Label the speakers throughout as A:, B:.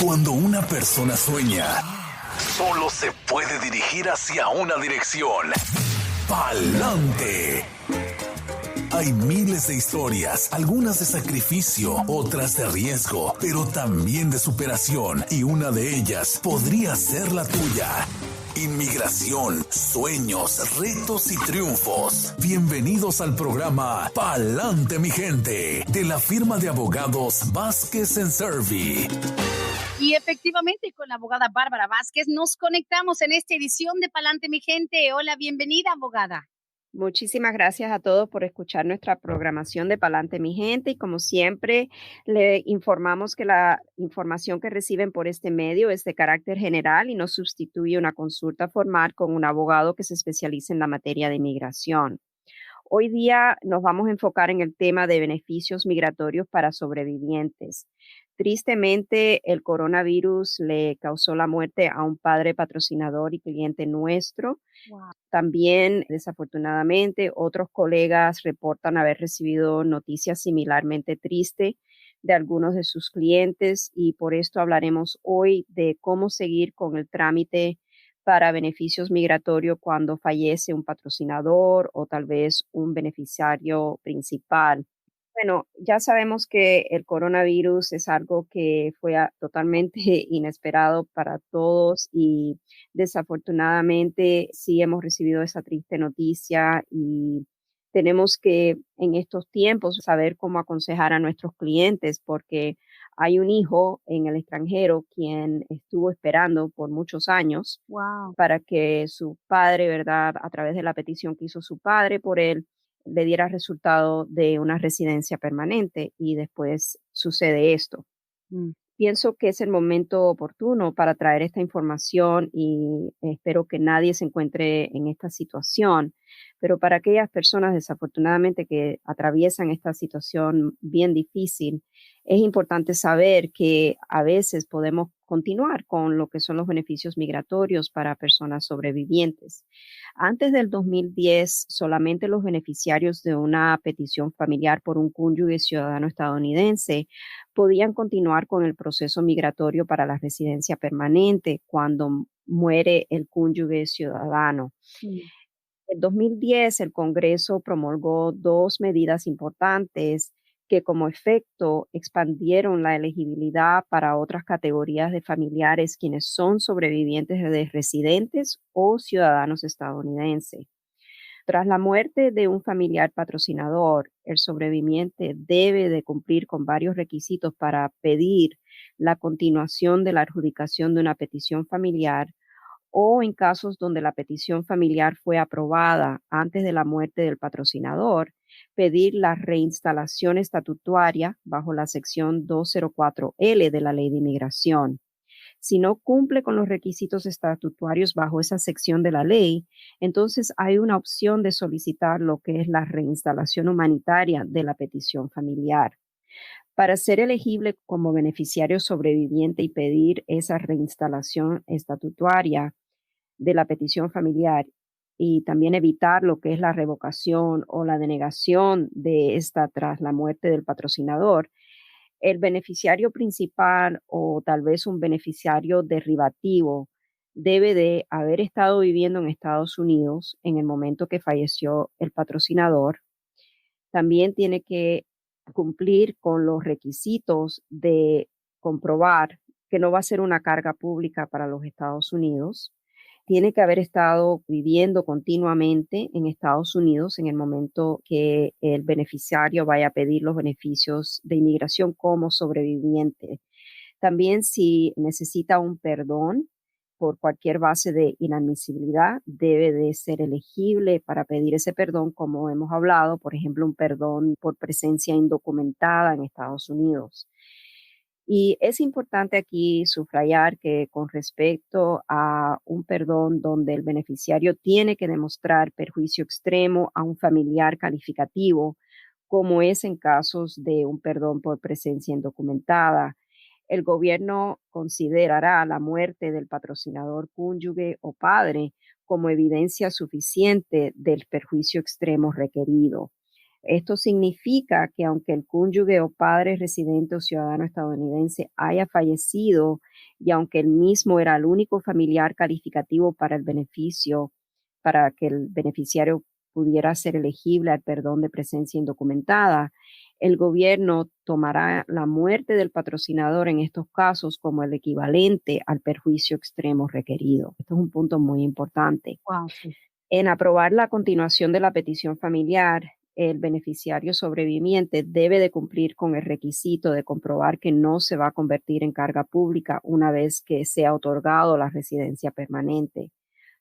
A: Cuando una persona sueña, solo se puede dirigir hacia una dirección: pa'lante. Hay miles de historias, algunas de sacrificio, otras de riesgo, pero también de superación, y una de ellas podría ser la tuya. Inmigración, sueños, retos y triunfos. Bienvenidos al programa Pa'lante, mi gente, de la firma de abogados Vázquez Servi.
B: Y efectivamente, con la abogada Bárbara Vázquez nos conectamos en esta edición de Pa'lante, mi gente. Hola, bienvenida, abogada.
C: Muchísimas gracias a todos por escuchar nuestra programación de Pa'lante, mi gente. Y como siempre, le informamos que la información que reciben por este medio es de carácter general y no sustituye una consulta formal con un abogado que se especialice en la materia de inmigración. Hoy día nos vamos a enfocar en el tema de beneficios migratorios para sobrevivientes. Tristemente, el coronavirus le causó la muerte a un padre patrocinador y cliente nuestro.
B: Wow.
C: También, desafortunadamente, otros colegas reportan haber recibido noticias similarmente tristes de algunos de sus clientes, y por esto hablaremos hoy de cómo seguir con el trámite para beneficios migratorios cuando fallece un patrocinador o tal vez un beneficiario principal. Bueno, ya sabemos que el coronavirus es algo que fue totalmente inesperado para todos, y desafortunadamente sí hemos recibido esa triste noticia, y tenemos que en estos tiempos saber cómo aconsejar a nuestros clientes, porque hay un hijo en el extranjero quien estuvo esperando por muchos años
B: Wow.
C: para que su padre, ¿verdad?, a través de la petición que hizo su padre por él, le diera resultado de una residencia permanente, y después sucede esto. Pienso que es el momento oportuno para traer esta información, y espero que nadie se encuentre en esta situación. Pero para aquellas personas, desafortunadamente, que atraviesan esta situación bien difícil, es importante saber que a veces podemos continuar con lo que son los beneficios migratorios para personas sobrevivientes. Antes del 2010, solamente los beneficiarios de una petición familiar por un cónyuge ciudadano estadounidense podían continuar con el proceso migratorio para la residencia permanente cuando muere el cónyuge ciudadano. En 2010, el Congreso promulgó dos medidas importantes que como efecto expandieron la elegibilidad para otras categorías de familiares quienes son sobrevivientes de residentes o ciudadanos estadounidenses. Tras la muerte de un familiar patrocinador, el sobreviviente debe de cumplir con varios requisitos para pedir la continuación de la adjudicación de una petición familiar, o en casos donde la petición familiar fue aprobada antes de la muerte del patrocinador, pedir la reinstalación estatutaria bajo la sección 204L de la Ley de Inmigración. Si no cumple con los requisitos estatutarios bajo esa sección de la ley, entonces hay una opción de solicitar lo que es la reinstalación humanitaria de la petición familiar. Para ser elegible como beneficiario sobreviviente y pedir esa reinstalación estatutaria de la petición familiar, y también evitar lo que es la revocación o la denegación de esta tras la muerte del patrocinador, el beneficiario principal o tal vez un beneficiario derivativo debe de haber estado viviendo en Estados Unidos en el momento que falleció el patrocinador. También tiene que cumplir con los requisitos de comprobar que no va a ser una carga pública para los Estados Unidos. Tiene que haber estado viviendo continuamente en Estados Unidos en el momento que el beneficiario vaya a pedir los beneficios de inmigración como sobreviviente. También, si necesita un perdón por cualquier base de inadmisibilidad, debe de ser elegible para pedir ese perdón, como hemos hablado, por ejemplo, un perdón por presencia indocumentada en Estados Unidos. Y es importante aquí subrayar que con respecto a un perdón donde el beneficiario tiene que demostrar perjuicio extremo a un familiar calificativo, como es en casos de un perdón por presencia indocumentada, el gobierno considerará la muerte del patrocinador cónyuge o padre como evidencia suficiente del perjuicio extremo requerido. Esto significa que aunque el cónyuge o padre residente o ciudadano estadounidense haya fallecido y aunque él mismo era el único familiar calificativo para el beneficio, para que el beneficiario pudiera ser elegible al perdón de presencia indocumentada, el gobierno tomará la muerte del patrocinador en estos casos como el equivalente al perjuicio extremo requerido. Esto es un punto muy importante.
B: Wow, sí.
C: En aprobar la continuación de la petición familiar, el beneficiario sobreviviente debe de cumplir con el requisito de comprobar que no se va a convertir en carga pública una vez que sea otorgado la residencia permanente.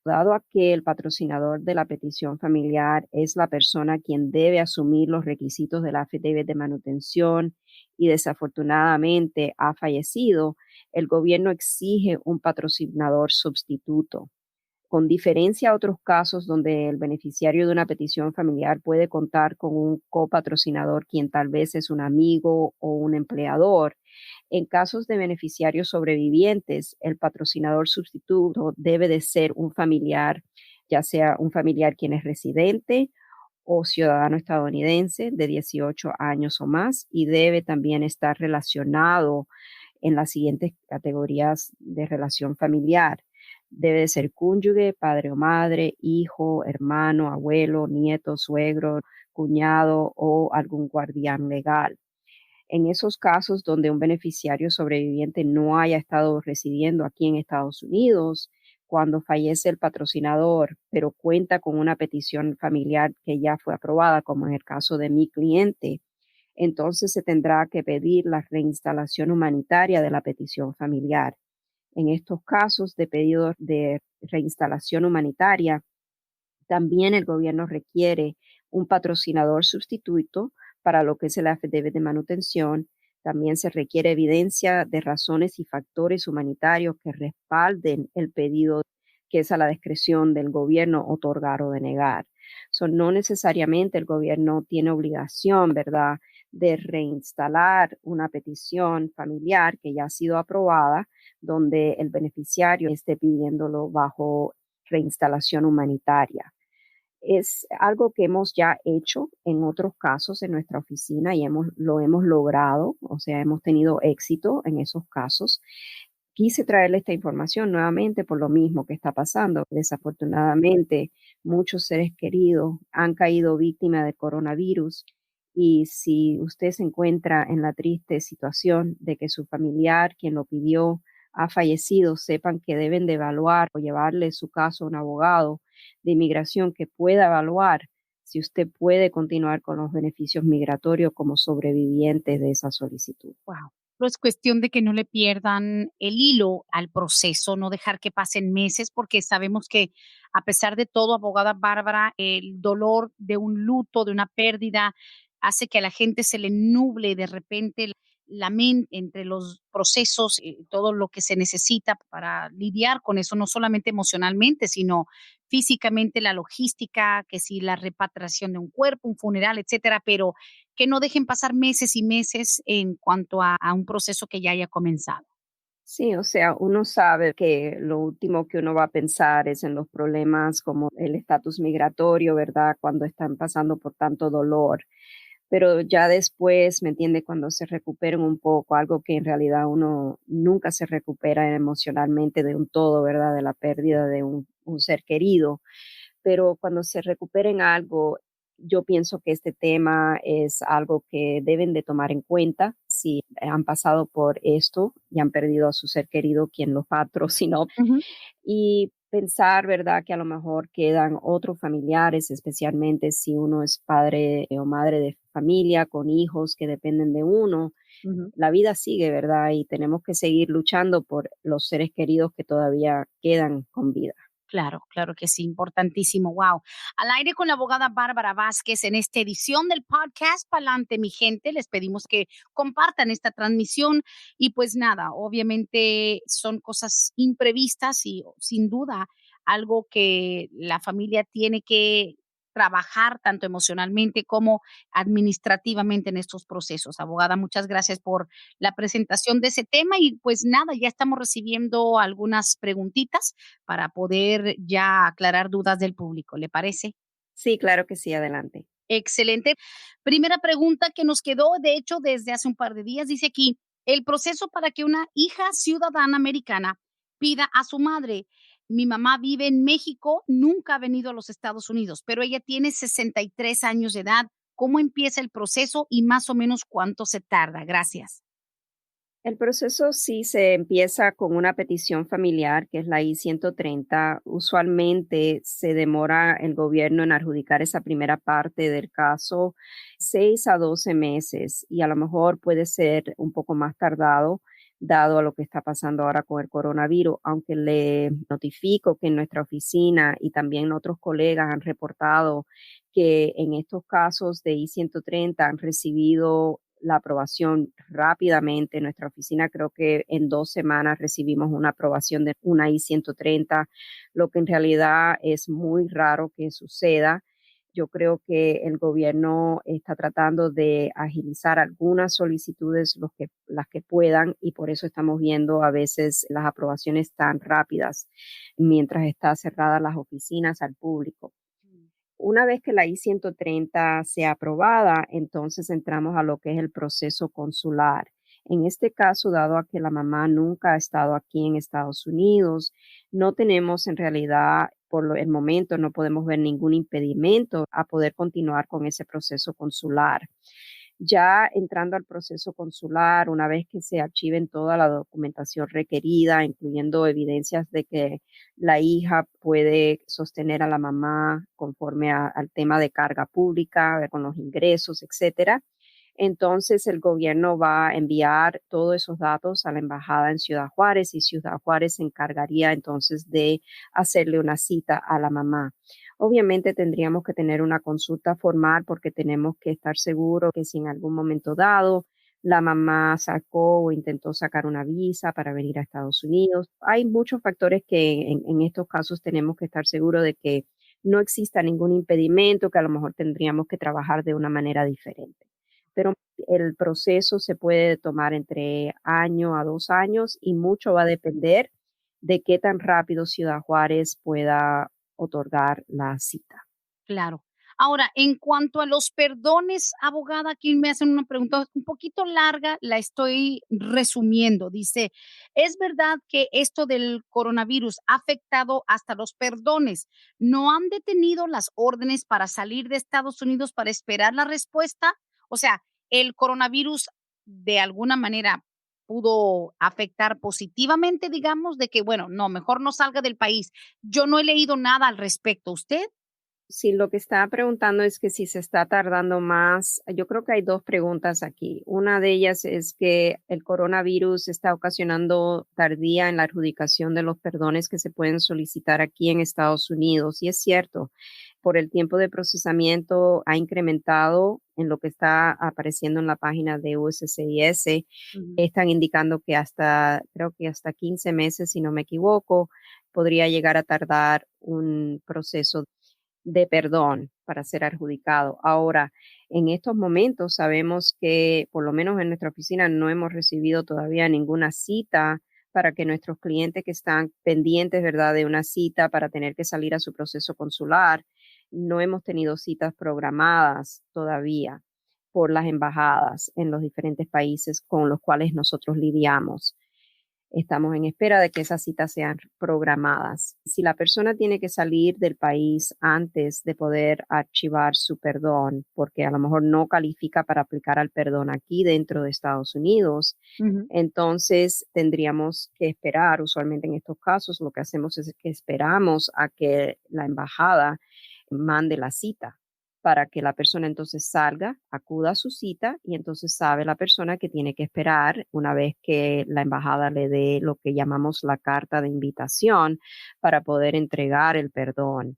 C: Dado a que el patrocinador de la petición familiar es la persona quien debe asumir los requisitos del affidavit de manutención y desafortunadamente ha fallecido, el gobierno exige un patrocinador sustituto. Con diferencia a otros casos donde el beneficiario de una petición familiar puede contar con un copatrocinador quien tal vez es un amigo o un empleador, en casos de beneficiarios sobrevivientes, el patrocinador sustituto debe de ser un familiar, ya sea un familiar quien es residente o ciudadano estadounidense de 18 años o más y debe también estar relacionado en las siguientes categorías de relación familiar. Debe de ser cónyuge, padre o madre, hijo, hermano, abuelo, nieto, suegro, cuñado o algún guardián legal. En esos casos donde un beneficiario sobreviviente no haya estado residiendo aquí en Estados Unidos, cuando fallece el patrocinador, pero cuenta con una petición familiar que ya fue aprobada, como en el caso de mi cliente, entonces se tendrá que pedir la reinstalación humanitaria de la petición familiar. En estos casos de pedido de reinstalación humanitaria, también el gobierno requiere un patrocinador sustituto para lo que es el affidavit de manutención. También se requiere evidencia de razones y factores humanitarios que respalden el pedido, que es a la discreción del gobierno otorgar o denegar. No necesariamente el gobierno tiene obligación, ¿verdad?, de reinstalar una petición familiar que ya ha sido aprobada, donde el beneficiario esté pidiéndolo bajo reinstalación humanitaria. Es algo que hemos ya hecho en otros casos en nuestra oficina y lo hemos logrado, o sea, hemos tenido éxito en esos casos. Quise traerle esta información nuevamente por lo mismo que está pasando. Desafortunadamente, muchos seres queridos han caído víctimas del coronavirus y si usted se encuentra en la triste situación de que su familiar, quien lo pidió, ha fallecido, sepan que deben de evaluar o llevarle su caso a un abogado de inmigración que pueda evaluar si usted puede continuar con los beneficios migratorios como sobreviviente de esa solicitud.
B: Wow. Pero es cuestión de que no le pierdan el hilo al proceso, no dejar que pasen meses, porque sabemos que a pesar de todo, abogada Bárbara, el dolor de un luto, de una pérdida, hace que a la gente se le nuble de repente la mente entre los procesos, todo lo que se necesita para lidiar con eso, no solamente emocionalmente, sino físicamente, la logística, que si la repatriación de un cuerpo, un funeral, etcétera, pero que no dejen pasar meses y meses en cuanto a un proceso que ya haya comenzado.
C: Sí, o sea, uno sabe que lo último que uno va a pensar es en los problemas como el estatus migratorio, ¿verdad? Cuando están pasando por tanto dolor. Pero ya después, ¿me entiende? Cuando se recuperen un poco, algo que en realidad uno nunca se recupera emocionalmente de un todo, ¿verdad? De la pérdida de un ser querido. Pero cuando se recuperen algo, yo pienso que este tema es algo que deben de tomar en cuenta si han pasado por esto y han perdido a su ser querido, quien los patrocinó,
B: Ujú.
C: y pensar, ¿verdad?, que a lo mejor quedan otros familiares, especialmente si uno es padre o madre de familia con hijos que dependen de uno.
B: Ujú.
C: La vida sigue, ¿verdad? Y tenemos que seguir luchando por los seres queridos que todavía quedan con vida.
B: Claro, claro que sí, importantísimo. Wow. Al aire con la abogada Bárbara Vázquez en esta edición del podcast Palante, mi gente. Les pedimos que compartan esta transmisión y pues nada, obviamente son cosas imprevistas y sin duda algo que la familia tiene que trabajar tanto emocionalmente como administrativamente en estos procesos. Abogada, muchas gracias por la presentación de ese tema y pues nada, ya estamos recibiendo algunas preguntitas para poder ya aclarar dudas del público, ¿le parece?
C: Sí, claro que sí, adelante.
B: Excelente. Primera pregunta que nos quedó, de hecho, desde hace un par de días, dice aquí, El proceso para que una hija ciudadana americana pida a su madre. Mi mamá vive en México, nunca ha venido a los Estados Unidos, pero ella tiene 63 años de edad. ¿Cómo empieza el proceso y más o menos cuánto se tarda? Gracias.
C: El proceso sí se empieza con una petición familiar, que es la I-130. Usualmente se demora el gobierno en adjudicar esa primera parte del caso 6 a 12 meses y a lo mejor puede ser un poco más tardado dado a lo que está pasando ahora con el coronavirus, aunque le notifico que en nuestra oficina y también otros colegas han reportado que en estos casos de I-130 han recibido la aprobación rápidamente. En nuestra oficina creo que en 2 semanas recibimos una aprobación de una I-130, lo que en realidad es muy raro que suceda. Yo creo que el gobierno está tratando de agilizar algunas solicitudes, las que puedan, y por eso estamos viendo a veces las aprobaciones tan rápidas mientras está cerradas las oficinas al público. Una vez que la I-130 sea aprobada, entonces entramos a lo que es el proceso consular. En este caso, dado a que la mamá nunca ha estado aquí en Estados Unidos, no tenemos en realidad, el momento, no podemos ver ningún impedimento a poder continuar con ese proceso consular. Ya entrando al proceso consular, una vez que se archiven toda la documentación requerida, incluyendo evidencias de que la hija puede sostener a la mamá conforme al tema de carga pública, con los ingresos, etcétera. Entonces el gobierno va a enviar todos esos datos a la embajada en Ciudad Juárez y Ciudad Juárez se encargaría entonces de hacerle una cita a la mamá. Obviamente tendríamos que tener una consulta formal porque tenemos que estar seguros que si en algún momento dado la mamá sacó o intentó sacar una visa para venir a Estados Unidos. Hay muchos factores que en estos casos tenemos que estar seguros de que no exista ningún impedimento, que a lo mejor tendríamos que trabajar de una manera diferente. Pero el proceso se puede tomar entre 1 a 2 años y mucho va a depender de qué tan rápido Ciudad Juárez pueda otorgar la cita.
B: Claro. Ahora, en cuanto a los perdones, abogada, aquí me hacen una pregunta un poquito larga, la estoy resumiendo. Dice, ¿es verdad que esto del coronavirus ha afectado hasta los perdones? ¿No han detenido las órdenes para salir de Estados Unidos para esperar la respuesta? O sea, el coronavirus de alguna manera pudo afectar positivamente, digamos, de que, bueno, no, mejor no salga del país. Yo no he leído nada al respecto. ¿Usted?
C: Sí, lo que estaba preguntando es que si se está tardando más, yo creo que hay dos preguntas aquí. Una de ellas es que el coronavirus está ocasionando tardía en la adjudicación de los perdones que se pueden solicitar aquí en Estados Unidos. Y es cierto, por el tiempo de procesamiento ha incrementado en lo que está apareciendo en la página de USCIS.
B: Ujú.
C: Están indicando que creo que hasta 15 meses, si no me equivoco, podría llegar a tardar un proceso de perdón para ser adjudicado. Ahora, en estos momentos sabemos que por lo menos en nuestra oficina no hemos recibido todavía ninguna cita para que nuestros clientes que están pendientes, ¿verdad?, de una cita para tener que salir a su proceso consular, no hemos tenido citas programadas todavía por las embajadas en los diferentes países con los cuales nosotros lidiamos. Estamos en espera de que esas citas sean programadas. Si la persona tiene que salir del país antes de poder archivar su perdón, porque a lo mejor no califica para aplicar al perdón aquí dentro de Estados Unidos,
B: Ujú.
C: entonces tendríamos que esperar. Usualmente en estos casos lo que hacemos es que esperamos a que la embajada mande la cita para que la persona entonces salga, acuda a su cita y entonces sabe la persona que tiene que esperar una vez que la embajada le dé lo que llamamos la carta de invitación para poder entregar el perdón.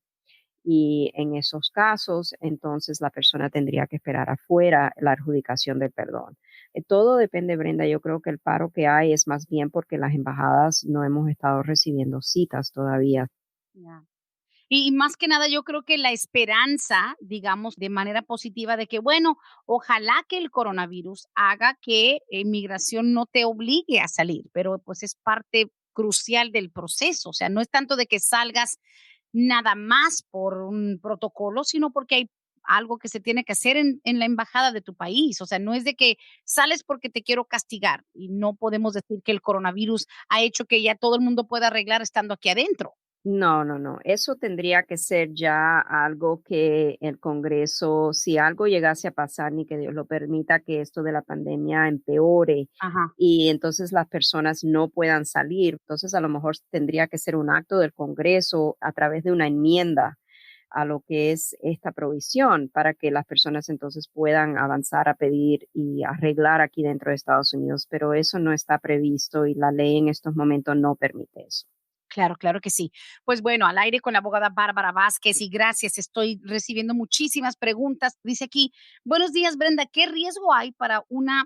C: Y en esos casos, entonces la persona tendría que esperar afuera la adjudicación del perdón. Todo depende, Brenda. Yo creo que el paro que hay es más bien porque las embajadas no hemos estado recibiendo citas todavía.
B: Ya. Y más que nada, yo creo que la esperanza, digamos, de manera positiva de que, bueno, ojalá que el coronavirus haga que inmigración no te obligue a salir, pero pues es parte crucial del proceso. O sea, no es tanto de que salgas nada más por un protocolo, sino porque hay algo que se tiene que hacer en la embajada de tu país. O sea, no es de que sales porque te quiero castigar y no podemos decir que el coronavirus ha hecho que ya todo el mundo pueda arreglar estando aquí adentro.
C: No, no, no. Eso tendría que ser ya algo que el Congreso, si algo llegase a pasar, ni que Dios lo permita, que esto de la pandemia empeore
B: Ajá.
C: y entonces las personas no puedan salir. Entonces, a lo mejor tendría que ser un acto del Congreso a través de una enmienda a lo que es esta provisión para que las personas entonces puedan avanzar a pedir y arreglar aquí dentro de Estados Unidos. Pero eso no está previsto y la ley en estos momentos no permite eso.
B: Claro, claro que sí. Pues bueno, al aire con la abogada Bárbara Vázquez y gracias, estoy recibiendo muchísimas preguntas. Dice aquí, buenos días Brenda, ¿qué riesgo hay para una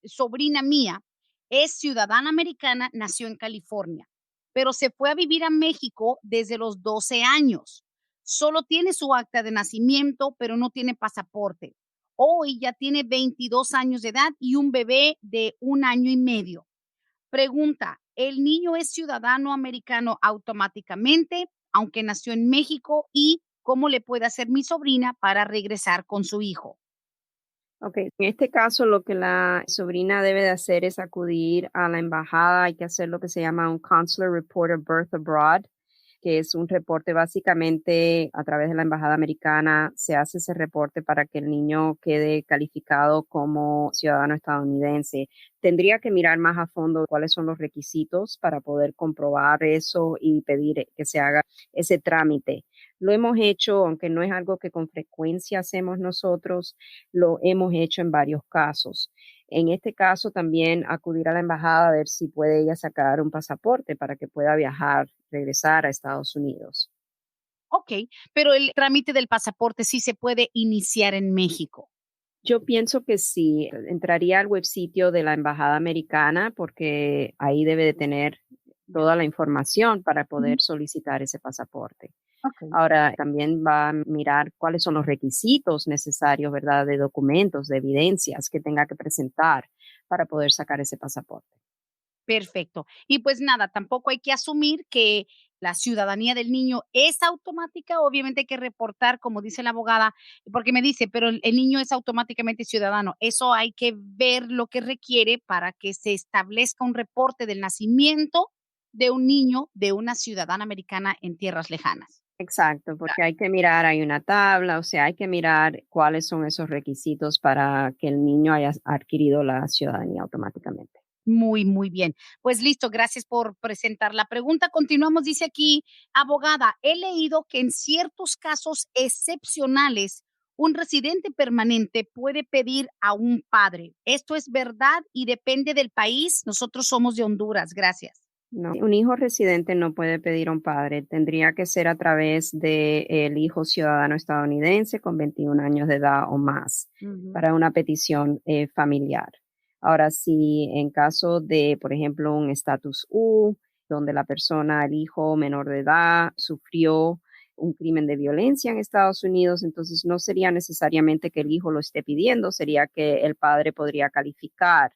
B: sobrina mía? Es ciudadana americana, nació en California, pero se fue a vivir a México desde los 12 años. Solo tiene su acta de nacimiento, pero no tiene pasaporte. Hoy ya tiene 22 años de edad y un bebé de 1 año y medio. Pregunta, ¿el niño es ciudadano americano automáticamente, aunque nació en México? ¿Y cómo le puede hacer mi sobrina para regresar con su hijo?
C: Ok, en este caso lo que la sobrina debe de hacer es acudir a la embajada, hay que hacer lo que se llama un Consular Report of Birth Abroad, que es un reporte básicamente a través de la embajada americana, se hace ese reporte para que el niño quede calificado como ciudadano estadounidense. Tendría que mirar más a fondo cuáles son los requisitos para poder comprobar eso y pedir que se haga ese trámite. Lo hemos hecho, aunque no es algo que con frecuencia hacemos nosotros, lo hemos hecho en varios casos. En este caso también acudir a la embajada a ver si puede ella sacar un pasaporte para que pueda viajar, regresar a Estados Unidos.
B: Ok, pero el trámite del pasaporte sí se puede iniciar en México.
C: Yo pienso que sí, entraría al web sitio de la embajada americana porque ahí debe de tener
B: Ya.
C: toda la información para
B: Ujú.
C: poder solicitar ese pasaporte.
B: Ok.
C: Ahora también va a mirar cuáles son los requisitos necesarios, ¿verdad? De documentos, de evidencias que tenga que presentar para poder sacar ese pasaporte.
B: Perfecto. Y pues nada, tampoco hay que asumir que la ciudadanía del niño es automática. Obviamente hay que reportar, como dice la abogada, porque me dice, pero el niño es automáticamente ciudadano. Eso hay que ver lo que requiere para que se establezca un reporte del nacimiento de un niño de una ciudadana americana en tierras lejanas.
C: Exacto, porque hay que mirar, hay una tabla, o sea, hay que mirar cuáles son esos requisitos para que el niño haya adquirido la ciudadanía automáticamente.
B: Muy, muy bien. Pues listo, gracias por presentar la pregunta. Continuamos, dice aquí, abogada, he leído que en ciertos casos excepcionales, un residente permanente puede pedir a un padre. ¿Esto es verdad y depende del país? Nosotros somos de Honduras, gracias.
C: No, un hijo residente no puede pedir a un padre, tendría que ser a través del hijo ciudadano estadounidense con 21 años de edad o más
B: Ujú.
C: para una petición familiar. Ahora, si en caso de, por ejemplo, un estatus U, donde la persona, el hijo menor de edad, sufrió un crimen de violencia en Estados Unidos, entonces no sería necesariamente que el hijo lo esté pidiendo, sería que el padre podría calificar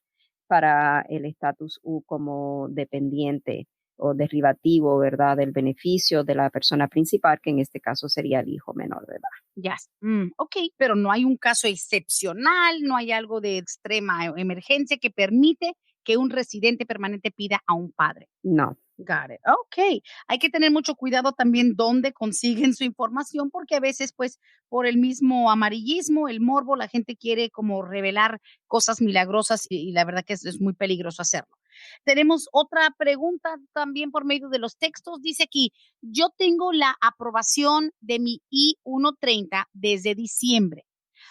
C: para el estatus U como dependiente o derivativo, ¿verdad? Del beneficio de la persona principal, que en este caso sería el hijo menor de edad.
B: Ya, ok, pero no hay un caso excepcional, no hay algo de extrema emergencia que permite que un residente permanente pida a un padre.
C: No,
B: Got it. Okay. Hay que tener mucho cuidado también dónde consiguen su información, porque a veces, pues, por el mismo amarillismo, el morbo, la gente quiere como revelar cosas milagrosas y la verdad que es muy peligroso hacerlo. Tenemos otra pregunta también por medio de los textos. Dice aquí, yo tengo la aprobación de mi I-130 desde diciembre.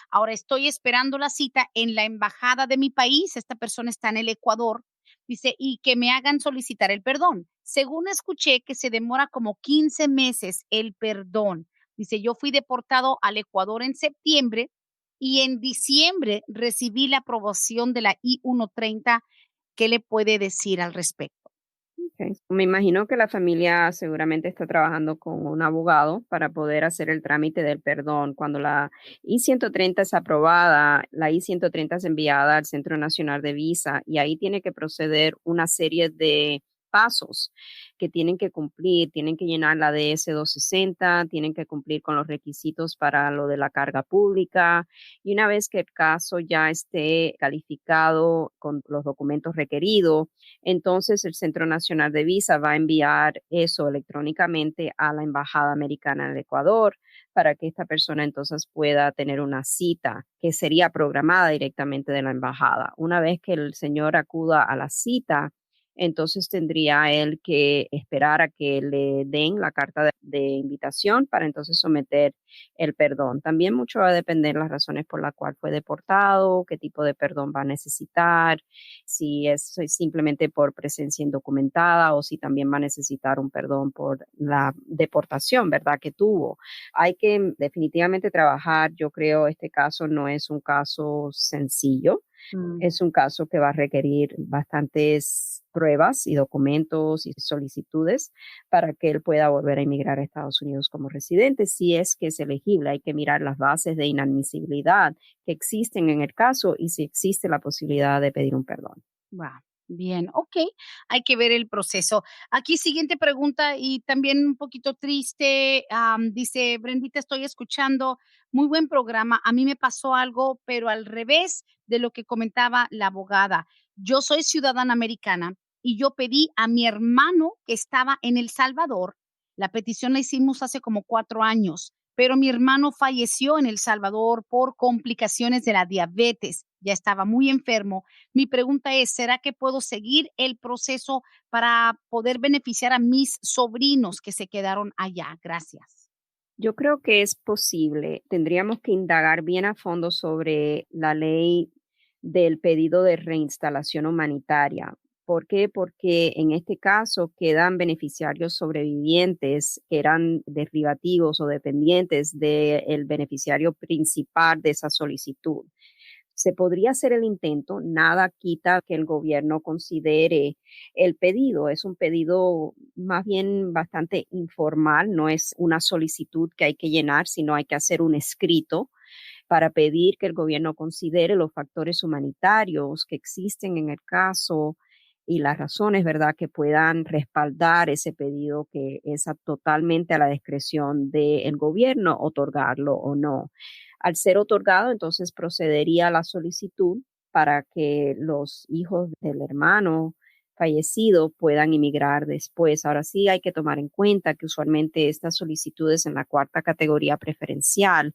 B: Ahora estoy esperando la cita en la embajada de mi país. Esta persona está en el Ecuador. Dice, y que me hagan solicitar el perdón. Según escuché que se demora como 15 meses el perdón. Dice, yo fui deportado al Ecuador en septiembre y en diciembre recibí la aprobación de la I-130. ¿Qué le puede decir al respecto?
C: ok. Me imagino que la familia seguramente está trabajando con un abogado para poder hacer el trámite del perdón. Cuando la I-130 es aprobada, la I-130 es enviada al Centro Nacional de Visa y ahí tiene que proceder una serie de pasos que tienen que cumplir. Tienen que llenar la DS-260, tienen que cumplir con los requisitos para lo de la carga pública. Y una vez que el caso ya esté calificado con los documentos requeridos, entonces el Centro Nacional de Visa va a enviar eso electrónicamente a la Embajada Americana en el Ecuador para que esta persona entonces pueda tener una cita que sería programada directamente de la embajada. Una vez que el señor acuda a la cita, entonces tendría él que esperar a que le den la carta de invitación para entonces someter el perdón. También mucho va a depender las razones por las cuales fue deportado, qué tipo de perdón va a necesitar, si es simplemente por presencia indocumentada o si también va a necesitar un perdón por la deportación, ¿verdad?, que tuvo. Hay que definitivamente trabajar. Yo creo este caso no es un caso sencillo. Es un caso que va a requerir bastantes pruebas y documentos y solicitudes para que él pueda volver a emigrar a Estados Unidos como residente. Si es que es elegible, hay que mirar las bases de inadmisibilidad que existen en el caso y si existe la posibilidad de pedir un perdón.
B: Wow, bien, ok, hay que ver el proceso. Aquí siguiente pregunta y también un poquito triste. Dice, Brendita, estoy escuchando, muy buen programa. A mí me pasó algo, pero al revés de lo que comentaba la abogada. Yo soy ciudadana americana y yo pedí a mi hermano que estaba en El Salvador. La petición la hicimos hace como 4 años, pero mi hermano falleció en El Salvador por complicaciones de la diabetes. Ya estaba muy enfermo. Mi pregunta es, ¿será que puedo seguir el proceso para poder beneficiar a mis sobrinos que se quedaron allá? Gracias.
C: Yo creo que es posible. Tendríamos que indagar bien a fondo sobre la ley del pedido de reinstalación humanitaria. ¿Por qué? Porque en este caso quedan beneficiarios sobrevivientes que eran derivativos o dependientes del beneficiario principal de esa solicitud. Se podría hacer el intento, nada quita que el gobierno considere el pedido. Es un pedido más bien bastante informal, no es una solicitud que hay que llenar, sino hay que hacer un escrito para pedir que el gobierno considere los factores humanitarios que existen en el caso y las razones, ¿verdad?, que puedan respaldar ese pedido que es totalmente a la discreción del gobierno otorgarlo o no. Al ser otorgado, entonces procedería a la solicitud para que los hijos del hermano fallecido puedan emigrar después. Ahora sí hay que tomar en cuenta que usualmente estas solicitudes en la cuarta categoría preferencial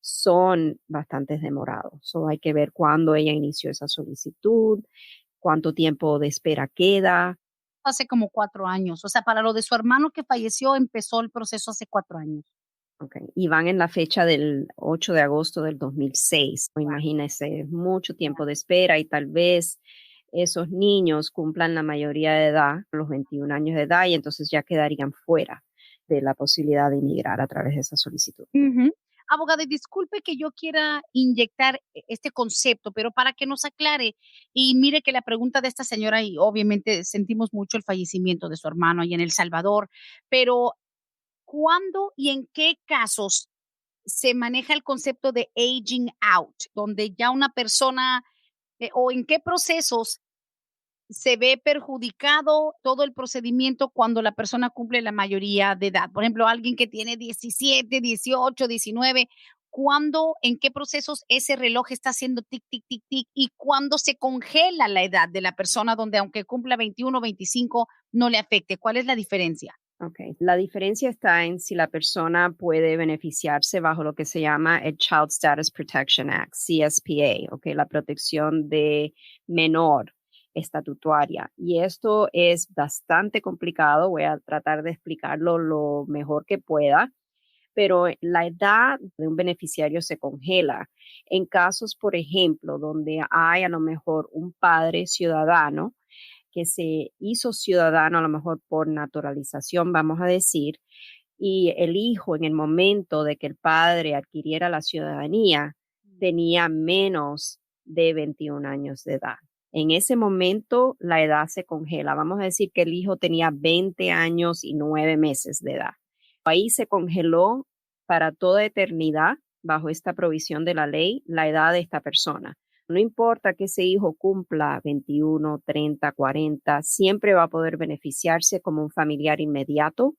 C: son bastante demorados. So, hay que ver cuándo ella inició esa solicitud, cuánto tiempo de espera queda.
B: Hace como 4 años. O sea, para lo de su hermano que falleció, empezó el proceso hace 4 años.
C: Okay. Y van en la fecha del 8 de agosto del 2006.
B: Wow.
C: Imagínense, mucho tiempo de espera y tal vez esos niños cumplan la mayoría de edad, los 21 años de edad, y entonces ya quedarían fuera de la posibilidad de emigrar a través de esa solicitud.
B: Abogada, y disculpe que yo quiera inyectar este concepto, pero para que nos aclare, y mire que la pregunta de esta señora, y obviamente sentimos mucho el fallecimiento de su hermano ahí en El Salvador, pero ¿cuándo y en qué casos se maneja el concepto de aging out, donde ya una persona, o en qué procesos se ve perjudicado todo el procedimiento cuando la persona cumple la mayoría de edad? Por ejemplo, alguien que tiene 17, 18, 19, ¿cuándo, en qué procesos ese reloj está haciendo tic, tic, tic, tic? ¿Y cuándo se congela la edad de la persona donde aunque cumpla 21 o 25 no le afecte? ¿Cuál es la diferencia?
C: Okay. La diferencia está en si la persona puede beneficiarse bajo lo que se llama el Child Status Protection Act, CSPA, okay, la protección de menor estatutaria. Y esto es bastante complicado, voy a tratar de explicarlo lo mejor que pueda, pero la edad de un beneficiario se congela en casos, por ejemplo, donde hay a lo mejor un padre ciudadano que se hizo ciudadano a lo mejor por naturalización, vamos a decir, y el hijo en el momento de que el padre adquiriera la ciudadanía tenía menos de 21 años de edad. En ese momento la edad se congela. Vamos a decir que el hijo tenía 20 años y 9 meses de edad. Ahí se congeló para toda eternidad bajo esta provisión de la ley la edad de esta persona. No importa que ese hijo cumpla 21, 30, 40, siempre va a poder beneficiarse como un familiar inmediato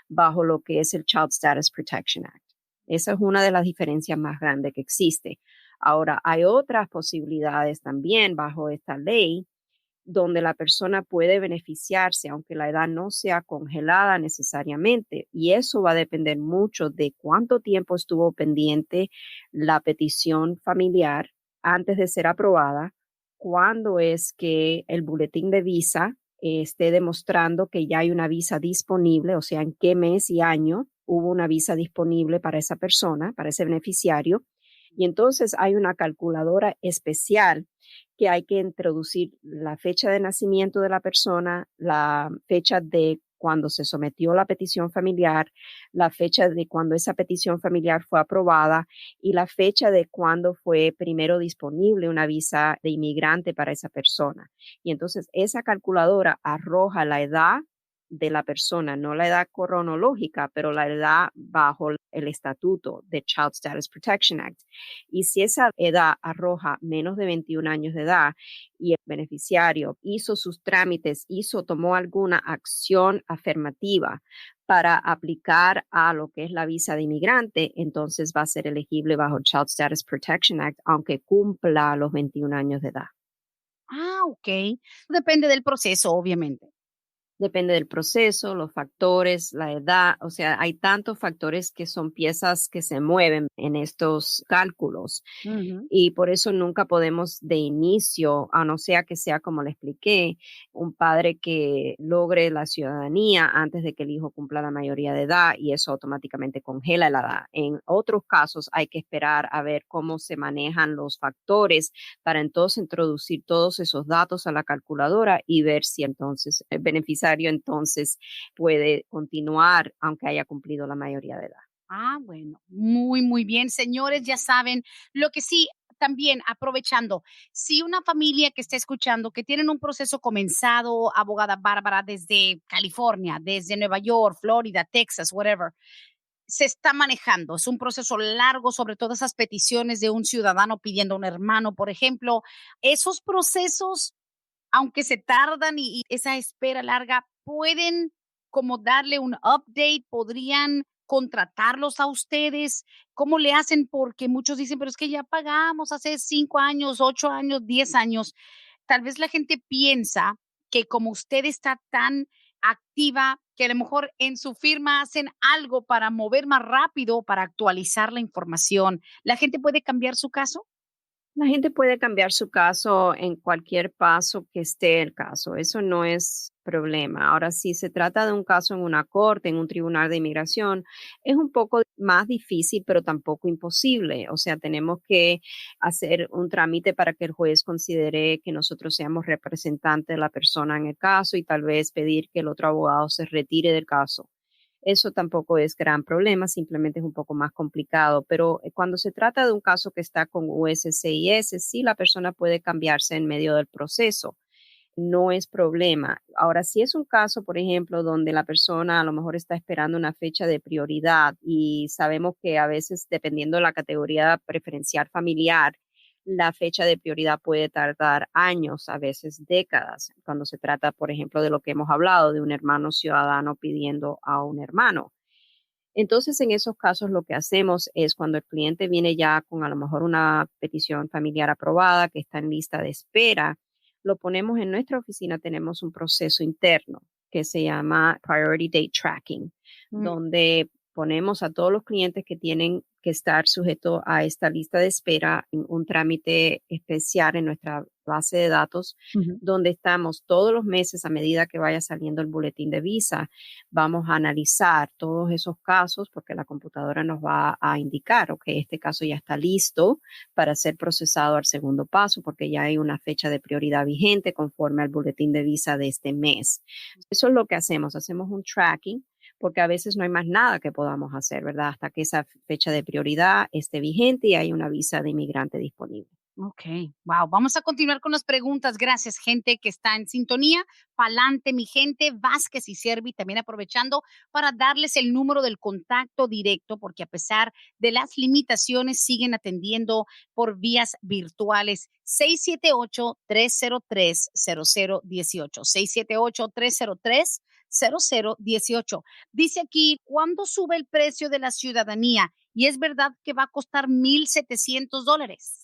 C: bajo lo que es el Child Status Protection Act. Esa es una de las diferencias más grandes que existe. Ahora, hay otras posibilidades también bajo esta ley donde la persona puede beneficiarse, aunque la edad no sea congelada necesariamente. Y eso va a depender mucho de cuánto tiempo estuvo pendiente la petición familiar antes de ser aprobada, cuándo es que el boletín de visa esté demostrando que ya hay una visa disponible, o sea, en qué mes y año hubo una visa disponible para esa persona, para ese beneficiario. Y entonces hay una calculadora especial que hay que introducir la fecha de nacimiento de la persona, la fecha de cuando se sometió la petición familiar, la fecha de cuando esa petición familiar fue aprobada y la fecha de cuando fue primero disponible una visa de inmigrante para esa persona. Y entonces esa calculadora arroja la edad de la persona, no la edad cronológica, pero la edad bajo el estatuto de Child Status Protection Act. Y si esa edad arroja menos de 21 años de edad y el beneficiario hizo sus trámites, tomó alguna acción afirmativa para aplicar a lo que es la visa de inmigrante, entonces va a ser elegible bajo el Child Status Protection Act, aunque cumpla los 21 años de edad.
B: Ah, ok. Depende del proceso, obviamente.
C: Depende del proceso, los factores, la edad, o sea, hay tantos factores que son piezas que se mueven en estos cálculos
B: Ujú.
C: y por eso nunca podemos de inicio, a no ser que sea como le expliqué, un padre que logre la ciudadanía antes de que el hijo cumpla la mayoría de edad y eso automáticamente congela la edad. En otros casos hay que esperar a ver cómo se manejan los factores para entonces introducir todos esos datos a la calculadora y ver si entonces el beneficiario entonces puede continuar aunque haya cumplido la mayoría de edad.
B: Ah, bueno, muy, muy bien. Señores, ya saben, lo que sí, también aprovechando, si una familia que está escuchando, que tienen un proceso comenzado, abogada Bárbara, desde California, desde Nueva York, Florida, Texas, whatever, se está manejando, es un proceso largo, sobre todo esas peticiones de un ciudadano pidiendo a un hermano, por ejemplo, esos procesos, aunque se tardan y esa espera larga, pueden como darle un update, podrían contratarlos a ustedes. ¿Cómo le hacen? Porque muchos dicen, pero es que ya pagamos hace 5 años, 8 años, 10 años. Tal vez la gente piensa que como usted está tan activa, que a lo mejor en su firma hacen algo para mover más rápido, para actualizar la información. ¿La gente puede cambiar su caso?
C: La gente puede cambiar su caso en cualquier paso que esté el caso. Eso no es problema. Ahora, si se trata de un caso en una corte, en un tribunal de inmigración, es un poco más difícil, pero tampoco imposible. O sea, tenemos que hacer un trámite para que el juez considere que nosotros seamos representantes de la persona en el caso y tal vez pedir que el otro abogado se retire del caso. Eso tampoco es gran problema, simplemente es un poco más complicado, pero cuando se trata de un caso que está con USCIS, sí la persona puede cambiarse en medio del proceso, no es problema. Ahora, si es un caso, por ejemplo, donde la persona a lo mejor está esperando una fecha de prioridad y sabemos que a veces, dependiendo de la categoría preferencial familiar, la fecha de prioridad puede tardar años, a veces décadas, cuando se trata, por ejemplo, de lo que hemos hablado, de un hermano ciudadano pidiendo a un hermano. Entonces, en esos casos, lo que hacemos es cuando el cliente viene ya con a lo mejor una petición familiar aprobada, que está en lista de espera, lo ponemos en nuestra oficina, tenemos un proceso interno que se llama Priority Date Tracking, donde ponemos a todos los clientes que tienen que estar sujetos a esta lista de espera en un trámite especial en nuestra base de datos,
B: Ujú.
C: donde estamos todos los meses a medida que vaya saliendo el boletín de visa. Vamos a analizar todos esos casos porque la computadora nos va a indicar, ok, este caso ya está listo para ser procesado al segundo paso porque ya hay una fecha de prioridad vigente conforme al boletín de visa de este mes. Eso es lo que hacemos un tracking porque a veces no hay más nada que podamos hacer, ¿verdad? Hasta que esa fecha de prioridad esté vigente y hay una visa de inmigrante disponible.
B: Ok, wow. Vamos a continuar con las preguntas. Gracias, gente que está en sintonía. Pa'lante, mi gente. Vázquez y Servi también aprovechando para darles el número del contacto directo, porque a pesar de las limitaciones, siguen atendiendo por vías virtuales. 678-303-0018. 678-303-0018. Dice aquí, ¿cuándo sube el precio de la ciudadanía? Y es verdad que va a costar $1,700.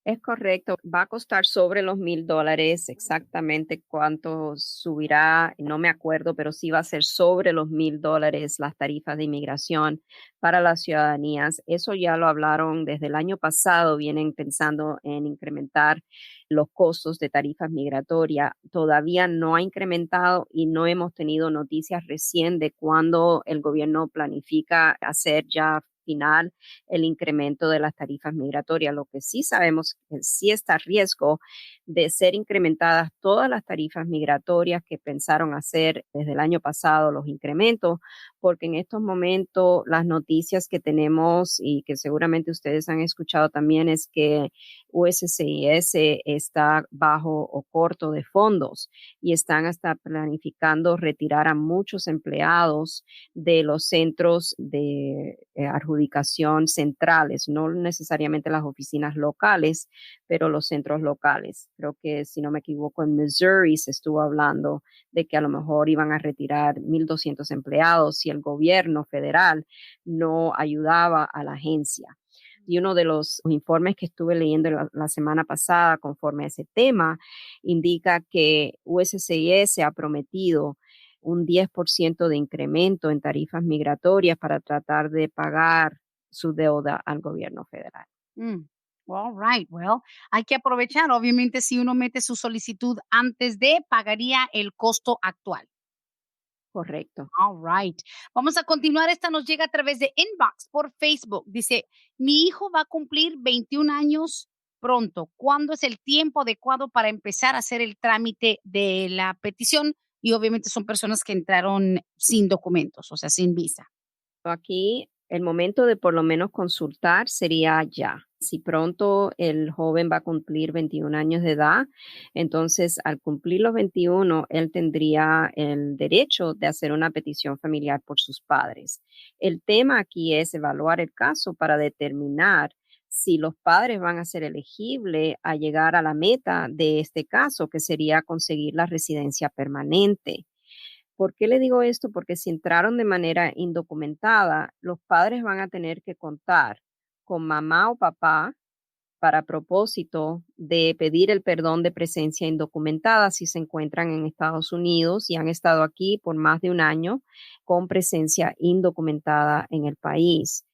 C: Es correcto, va a costar sobre los $1,000, exactamente cuánto subirá, no me acuerdo, pero sí va a ser sobre los $1,000 las tarifas de inmigración para las ciudadanías. Eso ya lo hablaron desde el año pasado, vienen pensando en incrementar los costos de tarifas migratorias. Todavía no ha incrementado y no hemos tenido noticias recién de cuándo el gobierno planifica hacer ya final el incremento de las tarifas migratorias. Lo que sí sabemos es que sí está a riesgo de ser incrementadas todas las tarifas migratorias que pensaron hacer desde el año pasado, los incrementos, porque en estos momentos las noticias que tenemos y que seguramente ustedes han escuchado también es que USCIS está bajo o corto de fondos y están hasta planificando retirar a muchos empleados de los centros de adjudicación centrales, no necesariamente las oficinas locales, pero los centros locales. Creo que, si no me equivoco, en Missouri se estuvo hablando de que a lo mejor iban a retirar 1,200 empleados si el gobierno federal no ayudaba a la agencia. Y uno de los informes que estuve leyendo la semana pasada conforme a ese tema indica que USCIS ha prometido un 10% de incremento en tarifas migratorias para tratar de pagar su deuda al gobierno federal.
B: All right, well, hay que aprovechar. Obviamente, si uno mete su solicitud antes de, pagaría el costo actual.
C: Correcto.
B: All right. Vamos a continuar. Esta nos llega a través de Inbox por Facebook. Dice, mi hijo va a cumplir 21 años pronto. ¿Cuándo es el tiempo adecuado para empezar a hacer el trámite de la petición? Y obviamente son personas que entraron sin documentos, o sea, sin visa.
C: Aquí el momento de por lo menos consultar sería ya. Si pronto el joven va a cumplir 21 años de edad, entonces al cumplir los 21, él tendría el derecho de hacer una petición familiar por sus padres. El tema aquí es evaluar el caso para determinar si los padres van a ser elegibles a llegar a la meta de este caso, que sería conseguir la residencia permanente. ¿Por qué le digo esto? Porque si entraron de manera indocumentada, los padres van a tener que contar con mamá o papá para propósito de pedir el perdón de presencia indocumentada si se encuentran en Estados Unidos y han estado aquí por más de un año con presencia indocumentada en el país.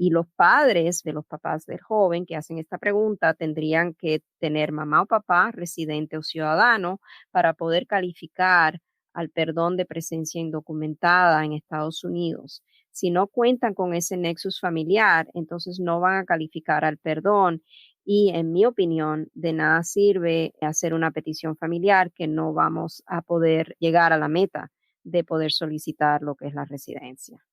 C: Y los padres de los papás del joven que hacen esta pregunta tendrían que tener mamá o papá residente o ciudadano para poder calificar al perdón de presencia indocumentada en Estados Unidos. Si no cuentan con ese nexus familiar, entonces no van a calificar al perdón y, en mi opinión, de nada sirve hacer una petición familiar que no vamos a poder llegar a la meta de poder solicitar lo que es la residencia.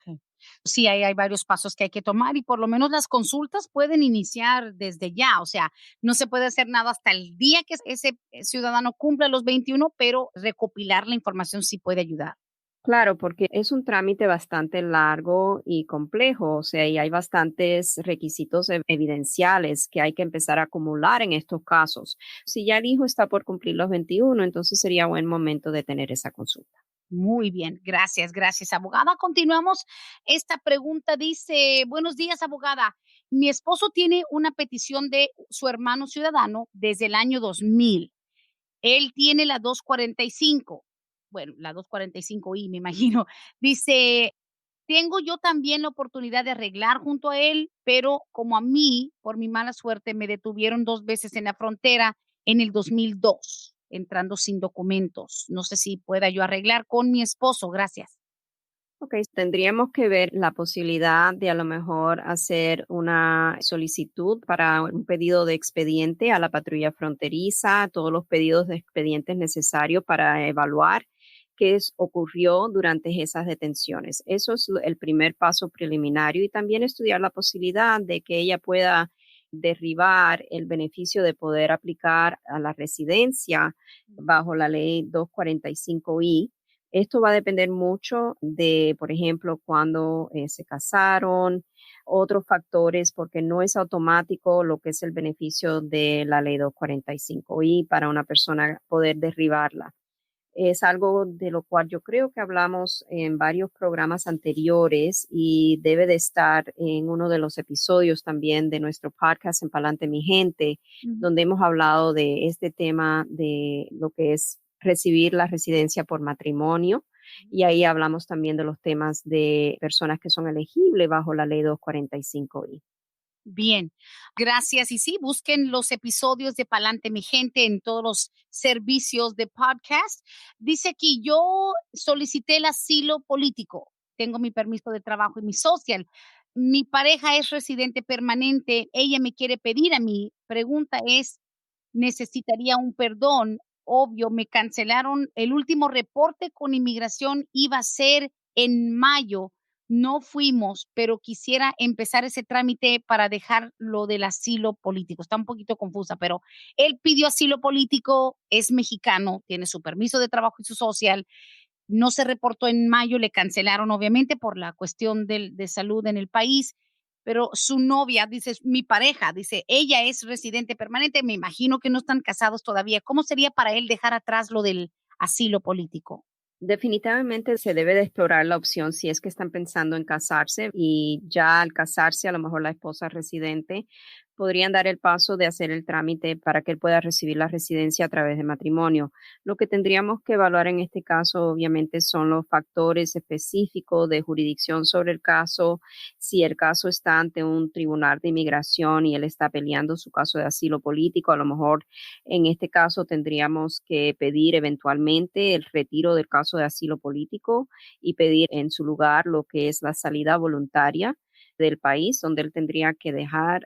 B: Okay. Sí, hay varios pasos que hay que tomar y por lo menos las consultas pueden iniciar desde ya. O sea, no se puede hacer nada hasta el día que ese ciudadano cumpla los 21, pero recopilar la información sí puede ayudar.
C: Claro, porque es un trámite bastante largo y complejo, o sea, y hay bastantes requisitos evidenciales que hay que empezar a acumular en estos casos. Si ya el hijo está por cumplir los 21, entonces sería buen momento de tener esa consulta.
B: Muy bien, gracias, abogada. Continuamos. Esta pregunta dice, buenos días, abogada. Mi esposo tiene una petición de su hermano ciudadano desde el año 2000. Él tiene la 245. Bueno, la 245i, me imagino. Dice, tengo yo también la oportunidad de arreglar junto a él, pero como a mí, por mi mala suerte, me detuvieron 2 veces en la frontera en el 2002, entrando sin documentos. No sé si pueda yo arreglar con mi esposo. Gracias.
C: Ok, tendríamos que ver la posibilidad de a lo mejor hacer una solicitud para un pedido de expediente a la patrulla fronteriza, todos los pedidos de expedientes necesarios para evaluar ocurrió durante esas detenciones. Eso es el primer paso preliminario y también estudiar la posibilidad de que ella pueda derribar el beneficio de poder aplicar a la residencia bajo la ley 245I. Esto va a depender mucho de, por ejemplo, cuando se casaron, otros factores, porque no es automático lo que es el beneficio de la ley 245I para una persona poder derribarla. Es algo de lo cual yo creo que hablamos en varios programas anteriores y debe de estar en uno de los episodios también de nuestro podcast En Palante Mi Gente, donde hemos hablado de este tema de lo que es recibir la residencia por matrimonio. Y ahí hablamos también de los temas de personas que son elegibles bajo la ley 245I.
B: Bien, gracias. Y sí, busquen los episodios de Palante Mi Gente en todos los servicios de podcast. Dice aquí, yo solicité el asilo político, tengo mi permiso de trabajo y mi social. Mi pareja es residente permanente, ella me quiere pedir a mí. Pregunta es, necesitaría un perdón. Obvio, me cancelaron. El último reporte con inmigración iba a ser en mayo. No fuimos, pero quisiera empezar ese trámite para dejar lo del asilo político. Está un poquito confusa, pero él pidió asilo político, es mexicano, tiene su permiso de trabajo y su social. No se reportó en mayo, le cancelaron obviamente por la cuestión de salud en el país, pero su novia, dice, mi pareja, dice, ella es residente permanente, me imagino que no están casados todavía. ¿Cómo sería para él dejar atrás lo del asilo político?
C: Definitivamente se debe de explorar la opción si es que están pensando en casarse y ya al casarse a lo mejor la esposa residente podrían dar el paso de hacer el trámite para que él pueda recibir la residencia a través de matrimonio. Lo que tendríamos que evaluar en este caso obviamente son los factores específicos de jurisdicción sobre el caso, si el caso está ante un tribunal de inmigración y él está peleando su caso de asilo político, a lo mejor en este caso tendríamos que pedir eventualmente el retiro del caso de asilo político y pedir en su lugar lo que es la salida voluntaria del país, donde él tendría que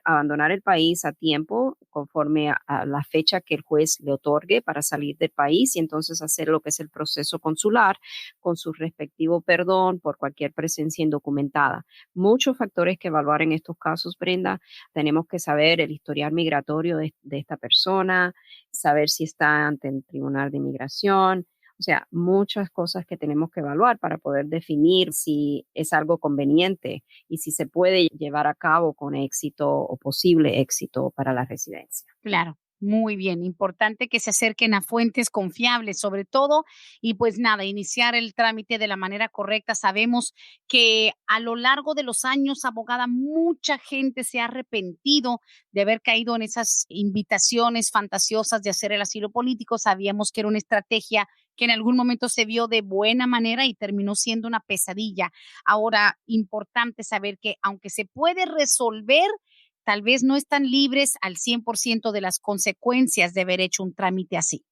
C: abandonar el país a tiempo conforme a la fecha que el juez le otorgue para salir del país y entonces hacer lo que es el proceso consular con su respectivo perdón por cualquier presencia indocumentada. Muchos factores que evaluar en estos casos, Brenda. Tenemos que saber el historial migratorio de esta persona, saber si está ante el Tribunal de Inmigración. O sea, muchas cosas que tenemos que evaluar para poder definir si es algo conveniente y si se puede llevar a cabo con éxito o posible éxito para la residencia.
B: Claro. Muy bien, importante que se acerquen a fuentes confiables, sobre todo, y pues nada, iniciar el trámite de la manera correcta. Sabemos que a lo largo de los años, abogada, mucha gente se ha arrepentido de haber caído en esas invitaciones fantasiosas de hacer el asilo político. Sabíamos que era una estrategia que en algún momento se vio de buena manera y terminó siendo una pesadilla. Ahora, importante saber que aunque se puede resolver, tal vez no están libres al 100% de las consecuencias de haber hecho un trámite así.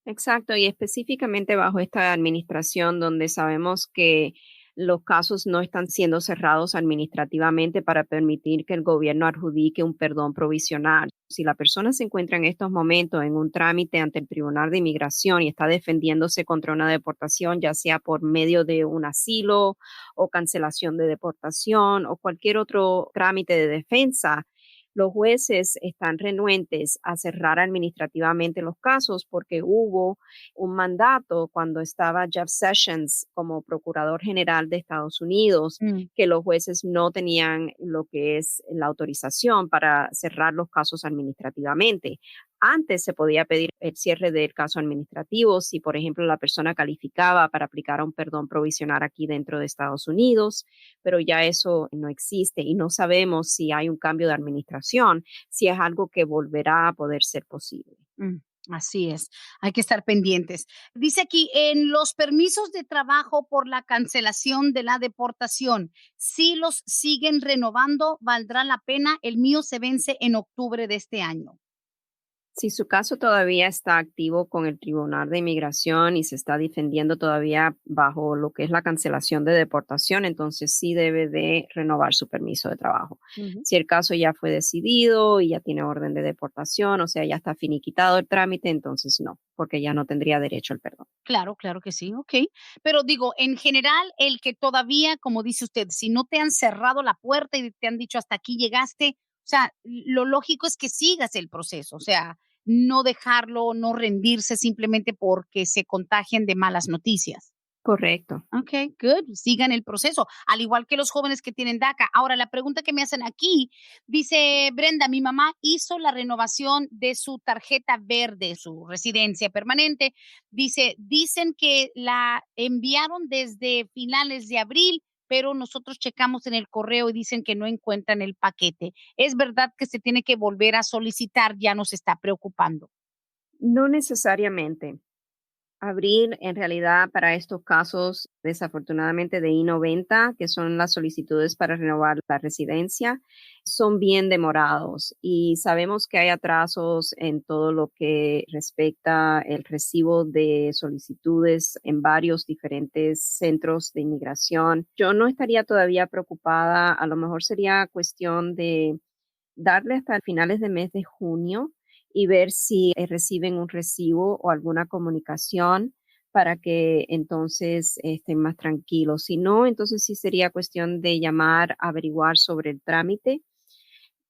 C: Exacto, y específicamente bajo esta administración donde sabemos que los casos no están siendo cerrados administrativamente para permitir que el gobierno adjudique un perdón provisional. Si la persona se encuentra en estos momentos en un trámite ante el Tribunal de Inmigración y está defendiéndose contra una deportación, ya sea por medio de un asilo o cancelación de deportación o cualquier otro trámite de defensa, los jueces están renuentes a cerrar administrativamente los casos porque hubo un mandato cuando estaba Jeff Sessions como Procurador General de Estados Unidos, que los jueces no tenían lo que es la autorización para cerrar los casos administrativamente. Antes se podía pedir el cierre del caso administrativo si, por ejemplo, la persona calificaba para aplicar un perdón provisional aquí dentro de Estados Unidos, pero ya eso no existe y no sabemos si hay un cambio de administración, si es algo que volverá a poder ser posible.
B: Así es, hay que estar pendientes. Dice aquí, en los permisos de trabajo por la cancelación de la deportación, si los siguen renovando, ¿valdrá la pena? El mío se vence en octubre de este año.
C: Si su caso todavía está activo con el Tribunal de Inmigración y se está defendiendo todavía bajo lo que es la cancelación de deportación, entonces sí debe de renovar su permiso de trabajo. Si el caso ya fue decidido y ya tiene orden de deportación, o sea, ya está finiquitado el trámite, entonces no, porque ya no tendría derecho al perdón.
B: Claro, claro que sí, ok. Pero digo, en general, el que todavía, como dice usted, si no te han cerrado la puerta y te han dicho hasta aquí llegaste, O sea, lo lógico es que sigas el proceso, o sea, no dejarlo, no rendirse simplemente porque se contagien de malas noticias.
C: Correcto.
B: Okay, good. Sigan el proceso, al igual que los jóvenes que tienen DACA. Ahora, la pregunta que me hacen aquí, dice Brenda, mi mamá hizo la renovación de su tarjeta verde, su residencia permanente. Dice, dicen que la enviaron desde finales de abril, pero nosotros checamos en el correo y dicen que no encuentran el paquete. ¿Es verdad que se tiene que volver a solicitar? Ya nos está preocupando.
C: No necesariamente. Abril, en realidad, para estos casos, desafortunadamente de I-90, que son las solicitudes para renovar la residencia, son bien demorados y sabemos que hay atrasos en todo lo que respecta el recibo de solicitudes en varios diferentes centros de inmigración. Yo no estaría todavía preocupada, a lo mejor sería cuestión de darle hasta finales de mes de junio y ver si reciben un recibo o alguna comunicación para que entonces estén más tranquilos. Si no, entonces sí sería cuestión de llamar, averiguar sobre el trámite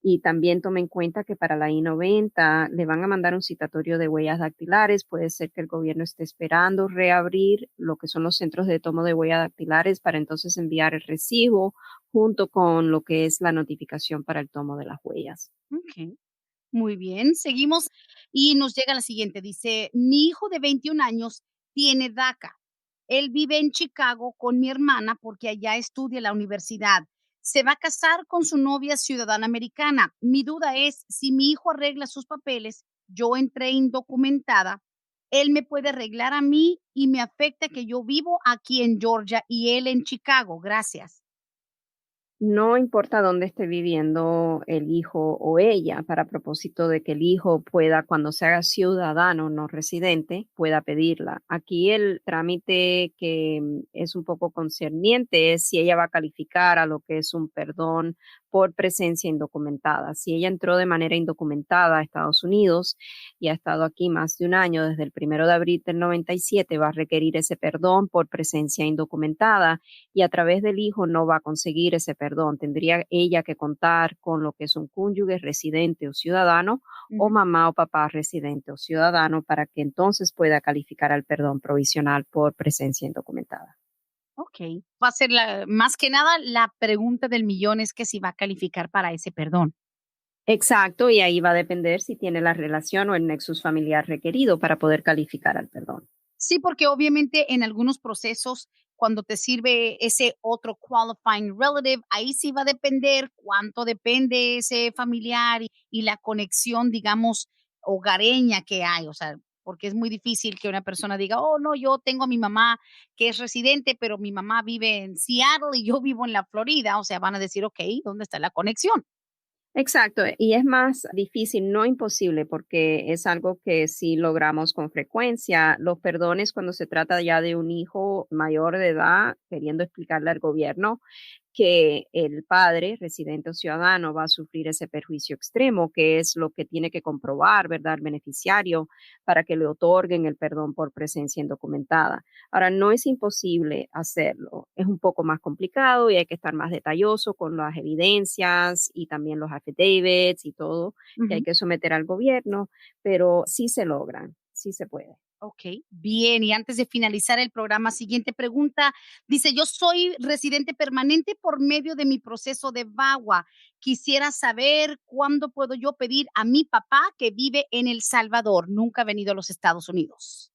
C: y también tome en cuenta que para la I-90 le van a mandar un citatorio de huellas dactilares. Puede ser que el gobierno esté esperando reabrir lo que son los centros de tomo de huellas dactilares para entonces enviar el recibo junto con lo que es la notificación para el tomo de las huellas.
B: Ok. Muy bien, seguimos y nos llega la siguiente. Dice, mi hijo de 21 años tiene DACA. Él vive en Chicago con mi hermana porque allá estudia en la universidad. Se va a casar con su novia ciudadana americana. Mi duda es, si mi hijo arregla sus papeles, yo entré indocumentada, él me puede arreglar a mí y me afecta que yo vivo aquí en Georgia y él en Chicago. Gracias.
C: No importa dónde esté viviendo el hijo o ella, para propósito de que el hijo pueda, cuando se haga ciudadano no residente, pueda pedirla. Aquí el trámite que es un poco concerniente es si ella va a calificar a lo que es un perdón por presencia indocumentada. Si ella entró de manera indocumentada a Estados Unidos y ha estado aquí más de un año, desde el 1 de abril del 97, va a requerir ese perdón por presencia indocumentada y a través del hijo no va a conseguir ese perdón. Tendría ella que contar con lo que es un cónyuge residente o ciudadano o
B: Ujú.
C: mamá o papá residente o ciudadano para que entonces pueda calificar al perdón provisional por presencia indocumentada.
B: Ok, va a ser más que nada la pregunta del millón es que si va a calificar para ese perdón.
C: Exacto, y ahí va a depender si tiene la relación o el nexus familiar requerido para poder calificar al perdón.
B: Sí, porque obviamente en algunos procesos, cuando te sirve ese otro qualifying relative, ahí sí va a depender cuánto depende ese familiar y la conexión, digamos, hogareña que hay. O sea, porque es muy difícil que una persona diga, oh, no, yo tengo a mi mamá que es residente, pero mi mamá vive en Seattle y yo vivo en la Florida. O sea, van a decir, ok, ¿dónde está la conexión?
C: Exacto, y es más difícil, no imposible, porque es algo que sí logramos con frecuencia. Los perdones cuando se trata ya de un hijo mayor de edad, queriendo explicarle al gobierno que el padre, residente o ciudadano, va a sufrir ese perjuicio extremo, que es lo que tiene que comprobar, ¿verdad?, el beneficiario para que le otorguen el perdón por presencia indocumentada. Ahora, no es imposible hacerlo, es un poco más complicado y hay que estar más detalloso con las evidencias y también los affidavits y todo que hay que someter al gobierno, pero sí se logran, sí se puede.
B: Ok, bien. Y antes de finalizar el programa, siguiente pregunta. Dice, yo soy residente permanente por medio de mi proceso de VAWA. Quisiera saber cuándo puedo yo pedir a mi papá que vive en El Salvador. Nunca ha venido a los Estados Unidos.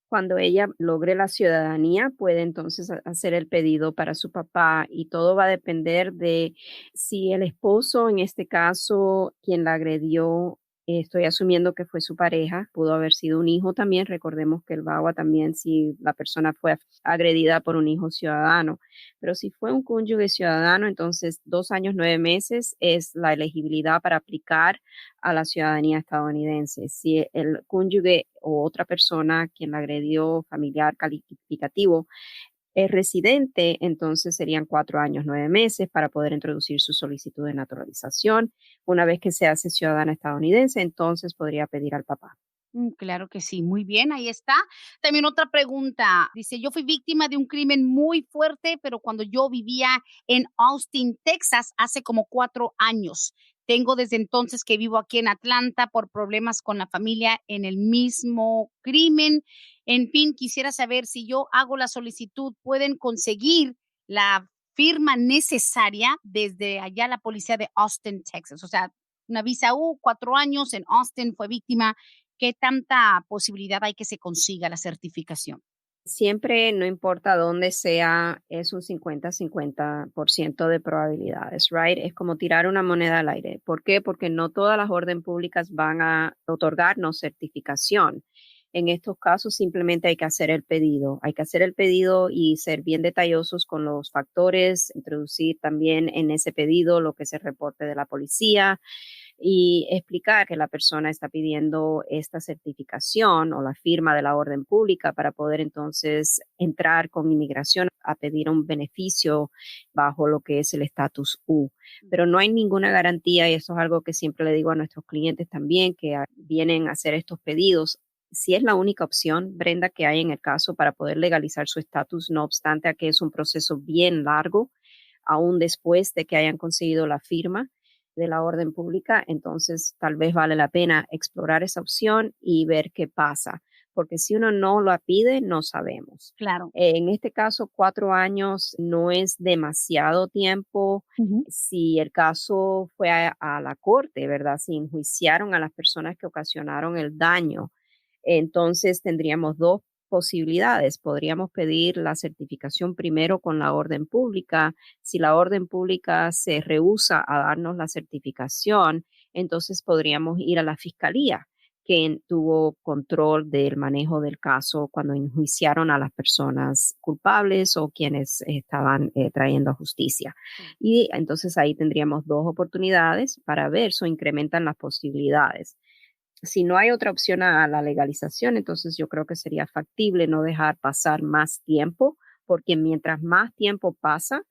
C: Cuando ella logre la ciudadanía, puede entonces hacer el pedido para su papá y todo va a depender de si el esposo, en este caso, quien la agredió, estoy asumiendo que fue su pareja, pudo haber sido un hijo también. Recordemos que el VAWA también, si la persona fue agredida por un hijo ciudadano, pero si fue un cónyuge ciudadano, entonces 2 años, 9 meses es la elegibilidad para aplicar a la ciudadanía estadounidense. Si el cónyuge o otra persona quien la agredió, familiar calificativo, es residente, entonces serían 4 años, 9 meses para poder introducir su solicitud de naturalización. Una vez que se hace ciudadana estadounidense, entonces podría pedir al papá.
B: Claro que sí, muy bien, ahí está. También otra pregunta, dice, yo fui víctima de un crimen muy fuerte, pero cuando yo vivía en Austin, Texas, hace como 4 años. Tengo desde entonces que vivo aquí en Atlanta por problemas con la familia en el mismo crimen. En fin, quisiera saber si yo hago la solicitud, ¿pueden conseguir la firma necesaria desde allá la policía de Austin, Texas? O sea, una visa U, 4 años en Austin, fue víctima. ¿Qué tanta posibilidad hay que se consiga la certificación?
C: Siempre, no importa dónde sea, es un 50-50% de probabilidades, right? Es como tirar una moneda al aire. ¿Por qué? Porque no todas las órdenes públicas van a otorgarnos certificación. En estos casos simplemente hay que hacer el pedido. Hay que hacer el pedido y ser bien detallosos con los factores, introducir también en ese pedido lo que se reporte de la policía y explicar que la persona está pidiendo esta certificación o la firma de la orden pública para poder entonces entrar con inmigración a pedir un beneficio bajo lo que es el estatus U. Pero no hay ninguna garantía, y eso es algo que siempre le digo a nuestros clientes también que vienen a hacer estos pedidos. Si es la única opción, Brenda, que hay en el caso para poder legalizar su estatus, no obstante a que es un proceso bien largo, aún después de que hayan conseguido la firma de la orden pública, entonces tal vez vale la pena explorar esa opción y ver qué pasa, porque si uno no lo pide, no sabemos.
B: Claro.
C: En este caso, 4 años no es demasiado tiempo.
B: Ujú.
C: Si el caso fue a la corte, ¿verdad? Si enjuiciaron a las personas que ocasionaron el daño, entonces tendríamos dos posibilidades. Podríamos pedir la certificación primero con la orden pública. Si la orden pública se rehúsa a darnos la certificación, entonces podríamos ir a la fiscalía, que tuvo control del manejo del caso cuando enjuiciaron a las personas culpables o quienes estaban trayendo a justicia. Y entonces ahí tendríamos dos oportunidades para ver si incrementan las posibilidades. Si no hay otra opción a la legalización, entonces yo creo que sería factible no dejar pasar más tiempo, porque mientras más tiempo pasa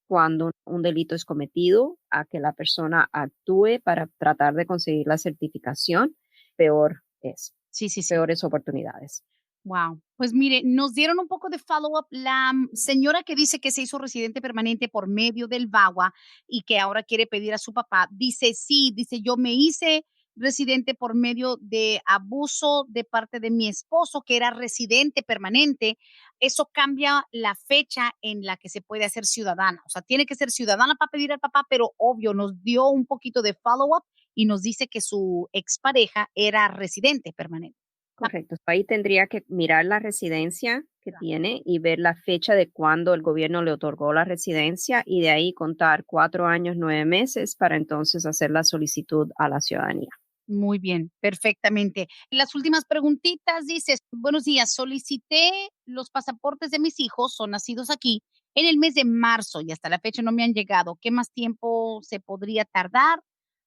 C: cuando un delito es cometido a que la persona actúe para tratar de conseguir la certificación, peor es,
B: Sí, sí, sí.
C: peores oportunidades.
B: Wow. Pues mire, nos dieron un poco de follow-up. La señora que dice que se hizo residente permanente por medio del VAWA y que ahora quiere pedir a su papá, dice, sí, dice, yo me hice residente por medio de abuso de parte de mi esposo, que era residente permanente. Eso cambia la fecha en la que se puede hacer ciudadana. O sea, tiene que ser ciudadana para pedir al papá, pero obvio, nos dio un poquito de follow-up y nos dice que su expareja era residente permanente.
C: Correcto. Ahí tendría que mirar la residencia que tiene y ver la fecha de cuando el gobierno le otorgó la residencia y de ahí contar 4 años, 9 meses para entonces hacer la solicitud a la ciudadanía.
B: Muy bien, perfectamente. Las últimas preguntitas, dices, buenos días, solicité los pasaportes de mis hijos, son nacidos aquí, en el mes de marzo y hasta la fecha no me han llegado. ¿Qué más tiempo se podría tardar?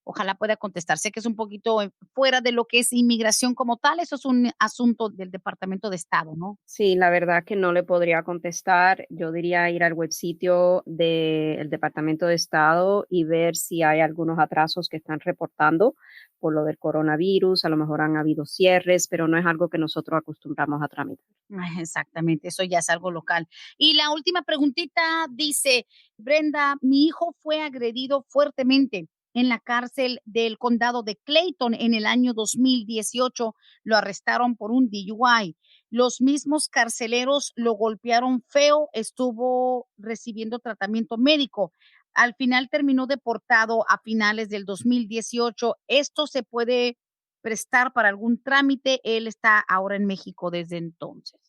B: Ojalá pueda contestar. Sé que es un poquito fuera de lo que es inmigración como tal, eso es un asunto del Departamento de Estado, ¿no?
C: Sí, la verdad que no le podría contestar. Yo diría ir al web sitio del Departamento de Estado y ver si hay algunos atrasos que están reportando por lo del coronavirus. A lo mejor han habido cierres, pero no es algo que nosotros acostumbramos a tramitar.
B: Ay, exactamente, eso ya es algo local. Y la última preguntita dice, Brenda, mi hijo fue agredido fuertemente en la cárcel del condado de Clayton en el año 2018. Lo arrestaron por un DUI. Los mismos carceleros lo golpearon feo, estuvo recibiendo tratamiento médico. Al final terminó deportado a finales del 2018. Esto se puede prestar para algún trámite. Él está ahora en México desde entonces.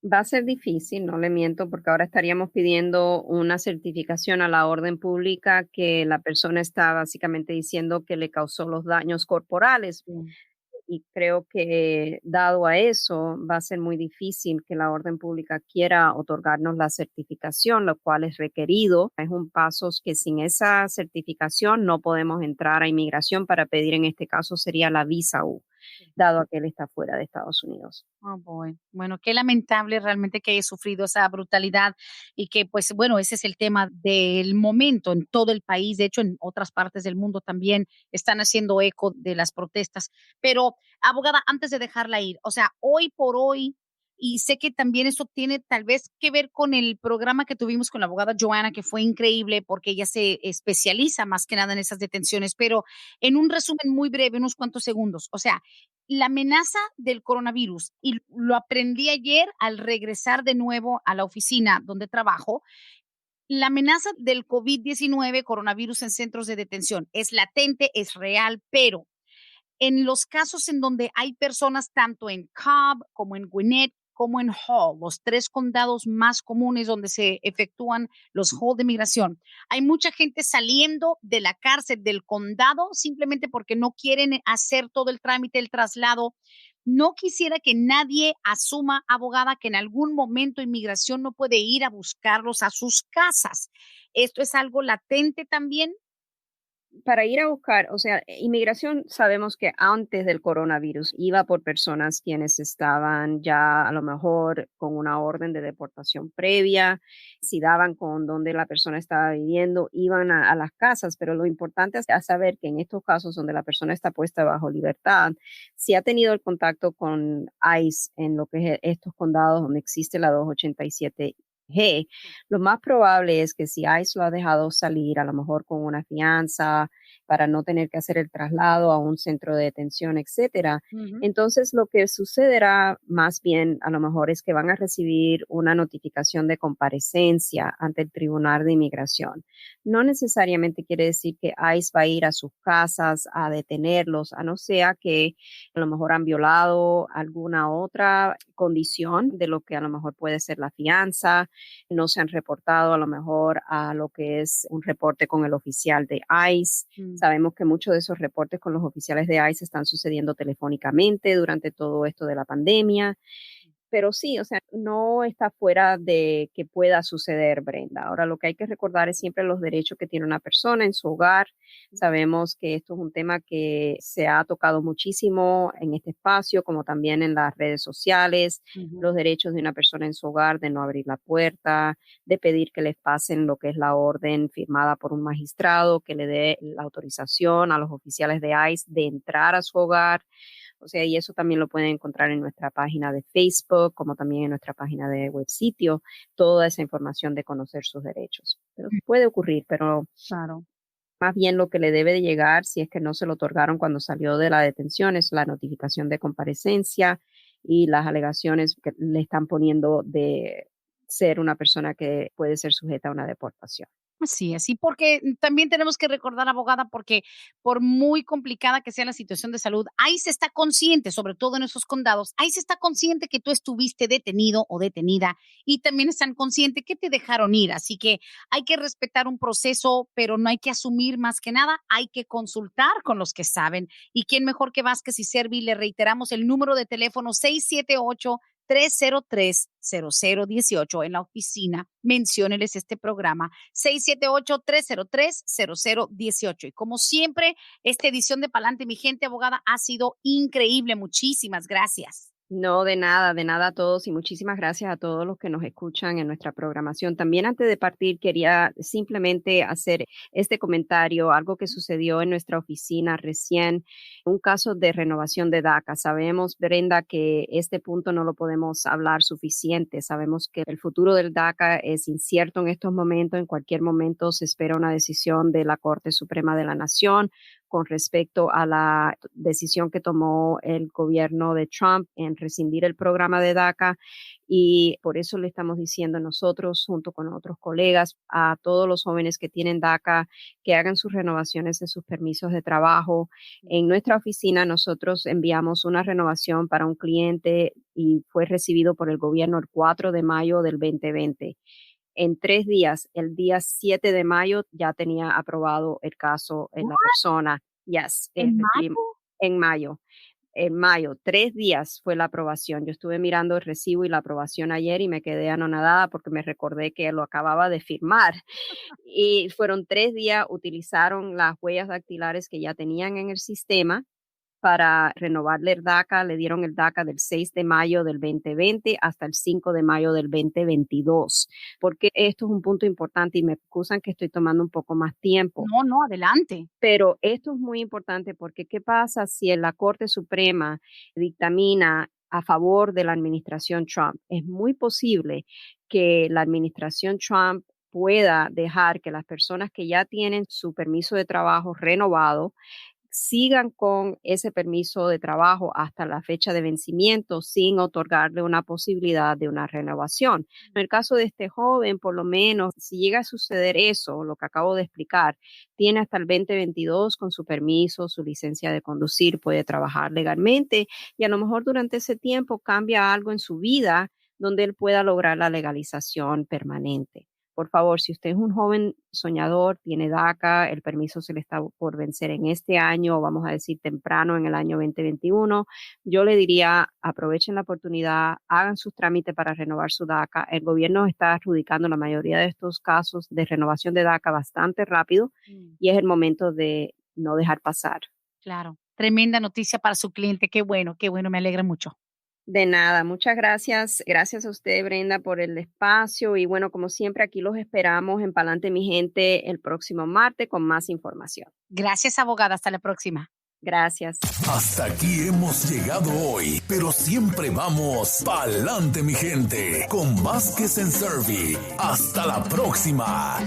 C: Va a ser difícil, no le miento, porque ahora estaríamos pidiendo una certificación a la orden pública que la persona está básicamente diciendo que le causó los daños corporales.
B: Sí.
C: Y creo que dado a eso va a ser muy difícil que la orden pública quiera otorgarnos la certificación, lo cual es requerido. Es un paso que sin esa certificación no podemos entrar a inmigración para pedir, en este caso sería la visa U, dado a que él está fuera de Estados Unidos.
B: Oh, boy. Bueno, qué lamentable realmente que haya sufrido esa brutalidad y que, pues, bueno, ese es el tema del momento en todo el país. De hecho, en otras partes del mundo también están haciendo eco de las protestas. Pero, abogada, antes de dejarla ir, o sea, hoy por hoy, y sé que también eso tiene tal vez que ver con el programa que tuvimos con la abogada Joanna, que fue increíble porque ella se especializa más que nada en esas detenciones, pero en un resumen muy breve, unos cuantos segundos, o sea, la amenaza del coronavirus, y lo aprendí ayer al regresar de nuevo a la oficina donde trabajo, la amenaza del COVID-19, coronavirus en centros de detención, es latente, es real, pero en los casos en donde hay personas tanto en Cobb como en Gwinnett como en Hall, los tres condados más comunes donde se efectúan los hall de migración. Hay mucha gente saliendo de la cárcel del condado simplemente porque no quieren hacer todo el trámite, el traslado. No quisiera que nadie asuma, abogada, que en algún momento inmigración no puede ir a buscarlos a sus casas. ¿Esto es algo latente también?
C: Para ir a buscar, o sea, inmigración sabemos que antes del coronavirus iba por personas quienes estaban ya a lo mejor con una orden de deportación previa, si daban con donde la persona estaba viviendo, iban a las casas, pero lo importante es saber que en estos casos donde la persona está puesta bajo libertad, si ha tenido el contacto con ICE en lo que es estos condados donde existe la 287 G, lo más probable es que si ICE lo ha dejado salir, a lo mejor con una fianza, para no tener que hacer el traslado a un centro de detención, etcétera.
B: Ujú.
C: Entonces, lo que sucederá más bien, a lo mejor, es que van a recibir una notificación de comparecencia ante el Tribunal de Inmigración. No necesariamente quiere decir que ICE va a ir a sus casas a detenerlos, a no ser que a lo mejor han violado alguna otra condición de lo que a lo mejor puede ser la fianza, no se han reportado a lo mejor a lo que es un reporte con el oficial de ICE. Sabemos que muchos de esos reportes con los oficiales de ICE están sucediendo telefónicamente durante todo esto de la pandemia. Pero sí, o sea, no está fuera de que pueda suceder, Brenda. Ahora, lo que hay que recordar es siempre los derechos que tiene una persona en su hogar. Sabemos que esto es un tema que se ha tocado muchísimo en este espacio, como también en las redes sociales, los derechos de una persona en su hogar de no abrir la puerta, de pedir que les pasen lo que es la orden firmada por un magistrado, que le dé la autorización a los oficiales de ICE de entrar a su hogar. O sea, y eso también lo pueden encontrar en nuestra página de Facebook, como también en nuestra página de web sitio, toda esa información de conocer sus derechos. Pero puede ocurrir, pero
B: Claro.
C: más bien lo que le debe de llegar, si es que no se lo otorgaron cuando salió de la detención, es la notificación de comparecencia y las alegaciones que le están poniendo de ser una persona que puede ser sujeta a una deportación.
B: Así es, y porque también tenemos que recordar, abogada, porque por muy complicada que sea la situación de salud, ahí se está consciente, sobre todo en esos condados, ahí se está consciente que tú estuviste detenido o detenida y también están conscientes que te dejaron ir. Así que hay que respetar un proceso, pero no hay que asumir más que nada, hay que consultar con los que saben. Y quién mejor que Vázquez y Servi, le reiteramos el número de teléfono 678-303-0018 en la oficina. Mencióneles este programa 678-303-0018. Y como siempre, esta edición de Palante, mi gente, abogada, ha sido increíble. Muchísimas gracias.
C: No, de nada a todos y muchísimas gracias a todos los que nos escuchan en nuestra programación. También antes de partir quería simplemente hacer este comentario, algo que sucedió en nuestra oficina recién, un caso de renovación de DACA. Sabemos, Brenda, que este punto no lo podemos hablar suficiente. Sabemos que el futuro del DACA es incierto en estos momentos. En cualquier momento se espera una decisión de la Corte Suprema de la Nación con respecto a la decisión que tomó el gobierno de Trump en rescindir el programa de DACA, y por eso le estamos diciendo nosotros, junto con otros colegas, a todos los jóvenes que tienen DACA, que hagan sus renovaciones de sus permisos de trabajo. En nuestra oficina nosotros enviamos una renovación para un cliente y fue recibido por el gobierno el 4 de mayo del 2020. En 3 días, el día 7 de mayo, ya tenía aprobado el caso en la persona. Yes,
B: ¿En mayo?
C: en mayo. En mayo, 3 días fue la aprobación. Yo estuve mirando el recibo y la aprobación ayer y me quedé anonadada porque me recordé que lo acababa de firmar. Y fueron 3 días, utilizaron las huellas dactilares que ya tenían en el sistema para renovarle el DACA. Le dieron el DACA del 6 de mayo del 2020 hasta el 5 de mayo del 2022. Porque esto es un punto importante y me excusan que estoy tomando un poco más tiempo.
B: No, no, adelante.
C: Pero esto es muy importante porque ¿qué pasa si la Corte Suprema dictamina a favor de la administración Trump. Es muy posible que la administración Trump pueda dejar que las personas que ya tienen su permiso de trabajo renovado sigan con ese permiso de trabajo hasta la fecha de vencimiento sin otorgarle una posibilidad de una renovación. En el caso de este joven, por lo menos, si llega a suceder eso, lo que acabo de explicar, tiene hasta el 2022 con su permiso, su licencia de conducir, puede trabajar legalmente y a lo mejor durante ese tiempo cambia algo en su vida donde él pueda lograr la legalización permanente. Por favor, si usted es un joven soñador, tiene DACA, el permiso se le está por vencer en este año, o vamos a decir temprano en el año 2021, yo le diría, aprovechen la oportunidad, hagan sus trámites para renovar su DACA. El gobierno está adjudicando la mayoría de estos casos de renovación de DACA bastante rápido y es el momento de no dejar pasar.
B: Claro, tremenda noticia para su cliente, qué bueno, me alegra mucho.
C: De nada, muchas gracias. Gracias a usted, Brenda, por el espacio. Y bueno, como siempre, aquí los esperamos en Palante Mi Gente el próximo martes con más información.
B: Gracias, abogada. Hasta la próxima.
C: Gracias.
A: Hasta aquí hemos llegado hoy, pero siempre vamos pa'lante, mi gente, con Vázquez en Servi. Hasta la próxima.